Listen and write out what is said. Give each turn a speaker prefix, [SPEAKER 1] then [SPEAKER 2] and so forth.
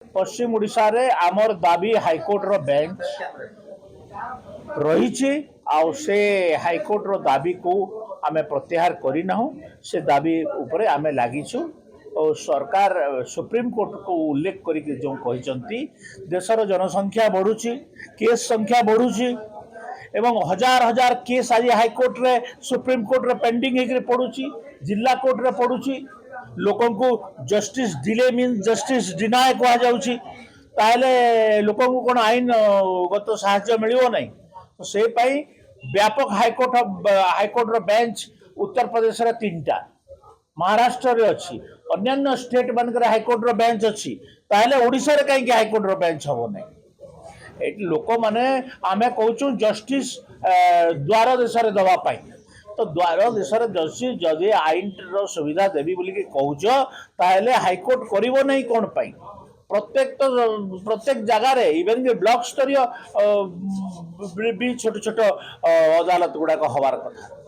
[SPEAKER 1] पश्चिम ओडिशा रे आमर दाबी हाईकोर्ट रो बेंच रही से हाईकोर्ट रो दाबी को आमे प्रत्याहार करना से दाबी उपरे आमे लागिछु और सरकार सुप्रीम कोर्ट को उल्लेख करके जो कहते देशर जनसंख्या बढ़ुची केस संख्या बढ़ुची एवं हजार हजार केस आज हाईकोर्ट रे सुप्रीम कोर्ट रे पेंडिंग होकर पड़ुची जिला कोर्ट रे पड़ुची लोकों को justice delay mean justice deny कह जाउची ताहले लोकों को कौन आईन गत साहाय्य मिलियो नहीं तो से पाई व्यापक हाईकोर्ट रो बेंच उत्तर प्रदेश रे 3टा महाराष्ट्र रे अच्छी अन्य स्टेट मानकर हाईकोर्ट रो बेंच अच्छी ताहले ओडिशा रे कहीं हाईकोर्ट रो बेंच हबो नहीं एटी लोक माने आमे कहूँ जस्टिस द्वार देश रे दवा पाई तो द्वार देश जस्टिस जदि आईन रो सुविधा देवी बोली कि कहूछ ताहले हाईकोर्ट करिवो नहीं कौन पाई प्रत्येक जगार इवेन ब्लॉक स्तरीय भी छोट छोट अदालत गुड़ाक हबार कथा।